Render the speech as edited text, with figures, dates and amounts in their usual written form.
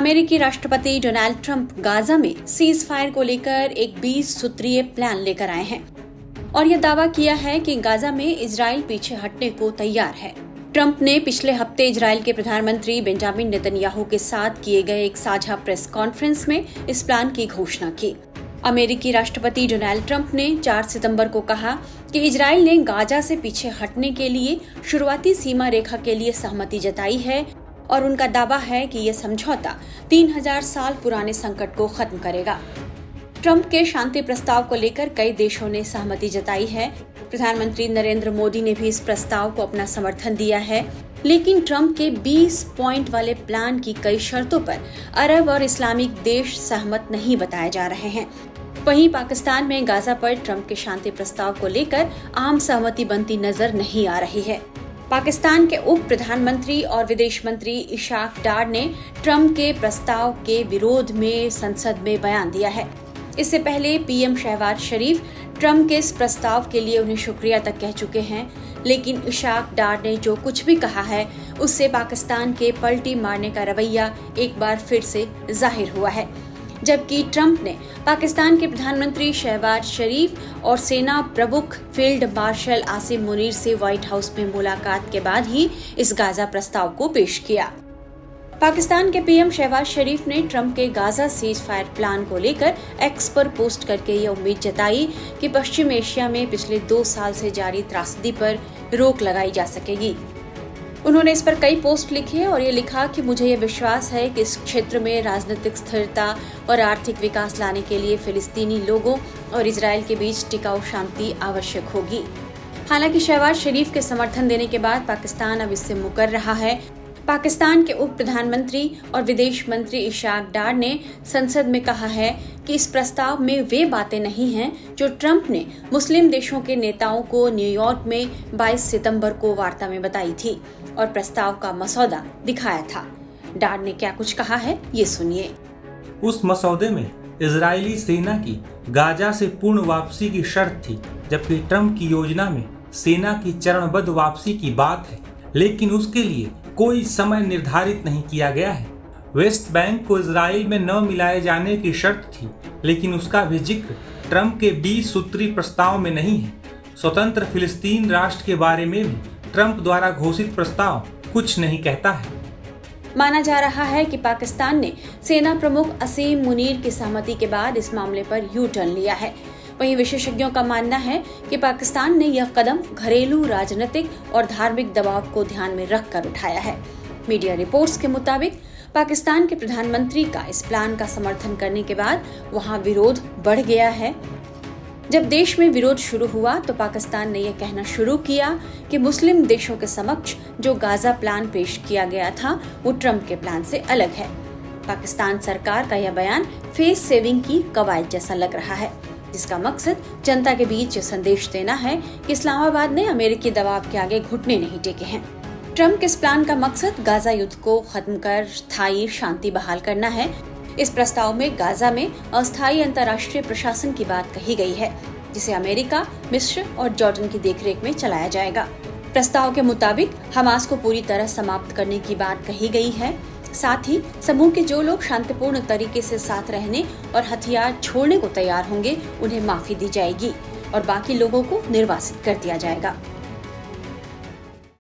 अमेरिकी राष्ट्रपति Donald Trump Gaza में सीज फायर को लेकर एक 20 सूत्रीय प्लान लेकर आए हैं और यह दावा किया है कि गाजा में इजराइल पीछे हटने को तैयार है। ट्रंप ने पिछले हफ्ते इजराइल के प्रधानमंत्री बेंजामिन नेतन्याहू के साथ किए गए एक साझा प्रेस कॉन्फ्रेंस में इस प्लान की घोषणा की। अमेरिकी राष्ट्रपति डोनाल्ड ट्रंप ने 4 सितंबर को कहा कि इजराइल ने गाजा से पीछे हटने के लिए शुरुआती सीमा रेखा के लिए सहमति जताई है और उनका दावा है कि यह समझौता 3000 साल पुराने संकट को खत्म करेगा। ट्रंप के शांति प्रस्ताव को लेकर कई देशों ने सहमति जताई है। प्रधानमंत्री नरेंद्र मोदी ने भी इस प्रस्ताव को अपना समर्थन दिया है, लेकिन ट्रंप के 20 पॉइंट वाले प्लान की कई शर्तों पर अरब और इस्लामिक देश सहमत नहीं बताए जा रहे हैं। वहीं पाकिस्तान में गाजा पर ट्रंप के शांति प्रस्ताव को लेकर आम सहमति बनती नजर नहीं आ रही है। पाकिस्तान के उप प्रधानमंत्री और विदेश मंत्री इशाक डार ने ट्रंप के प्रस्ताव के विरोध में संसद में बयान दिया है। इससे पहले पीएम शहबाज शरीफ ट्रंप के इस प्रस्ताव के लिए उन्हें शुक्रिया तक कह चुके हैं, लेकिन इशाक डार ने जो कुछ भी कहा है उससे पाकिस्तान के पलटी मारने का रवैया एक बार फिर से जाहिर हुआ है। जबकि ट्रंप ने पाकिस्तान के प्रधानमंत्री शहबाज शरीफ और सेना प्रमुख फील्ड मार्शल आसिम मुनीर से व्हाइट हाउस में मुलाकात के बाद ही इस गाजा प्रस्ताव को पेश किया। पाकिस्तान के पीएम शहबाज शरीफ ने ट्रंप के गाजा सीज फायर प्लान को लेकर एक्स पर पोस्ट करके ये उम्मीद जताई कि पश्चिम एशिया में पिछले 2 साल से जारी त्रासदी पर रोक लगाई जा सकेगी। उन्होंने इस पर कई पोस्ट लिखे और ये लिखा कि मुझे ये विश्वास है कि इस क्षेत्र में राजनीतिक स्थिरता और आर्थिक विकास लाने के लिए फिलिस्तीनी लोगों और इजराइल के बीच टिकाऊ शांति आवश्यक होगी। हालांकि शहबाज शरीफ के समर्थन देने के बाद पाकिस्तान अब इससे मुकर रहा है। पाकिस्तान के उप प्रधानमंत्री और विदेश मंत्री इशाक डार ने संसद में कहा है कि इस प्रस्ताव में वे बातें नहीं हैं जो ट्रंप ने मुस्लिम देशों के नेताओं को न्यूयॉर्क में 22 सितंबर को वार्ता में बताई थी और प्रस्ताव का मसौदा दिखाया था। डार ने क्या कुछ कहा है, ये सुनिए। उस मसौदे में इजरायली सेना की गाजा से पूर्ण वापसी की शर्त थी, जबकि ट्रंप की योजना में सेना की चरणबद्ध वापसी की बात है, लेकिन उसके लिए कोई समय निर्धारित नहीं किया गया है। वेस्ट बैंक को इजराइल में न मिलाए जाने की शर्त थी, लेकिन उसका भी जिक्र ट्रंप के 20 सूत्री प्रस्ताव में नहीं है। स्वतंत्र फिलिस्तीन राष्ट्र के बारे में भी ट्रंप द्वारा घोषित प्रस्ताव कुछ नहीं कहता है। माना जा रहा है कि पाकिस्तान ने सेना प्रमुख असीम मुनीर की सहमति के बाद इस मामले पर यू टर्न लिया है। वहीं विशेषज्ञों का मानना है कि पाकिस्तान ने यह कदम घरेलू राजनीतिक और धार्मिक दबाव को ध्यान में रखकर उठाया है। मीडिया रिपोर्ट्स के मुताबिक पाकिस्तान के प्रधानमंत्री का इस प्लान का समर्थन करने के बाद वहां विरोध बढ़ गया है। जब देश में विरोध शुरू हुआ तो पाकिस्तान ने यह कहना शुरू किया कि मुस्लिम देशों के समक्ष जो गाजा प्लान पेश किया गया था वो ट्रंप के प्लान से अलग है। पाकिस्तान सरकार का यह बयान फेस सेविंग की कवायद जैसा लग रहा है, जिसका मकसद जनता के बीच संदेश देना है कि इस्लामाबाद ने अमेरिकी दबाव के आगे घुटने नहीं टेके हैं। ट्रंप के इस प्लान का मकसद गाजा युद्ध को खत्म कर स्थायी शांति बहाल करना है। इस प्रस्ताव में गाजा में अस्थायी अंतर्राष्ट्रीय प्रशासन की बात कही गई है, जिसे अमेरिका, मिस्र और जॉर्डन की देखरेख में चलाया जाएगा। प्रस्ताव के मुताबिक हमास को पूरी तरह समाप्त करने की बात कही गई है। साथ ही समूह के जो लोग शांतिपूर्ण तरीके से साथ रहने और हथियार छोड़ने को तैयार होंगे उन्हें माफी दी जाएगी और बाकी लोगों को निर्वासित कर दिया जाएगा।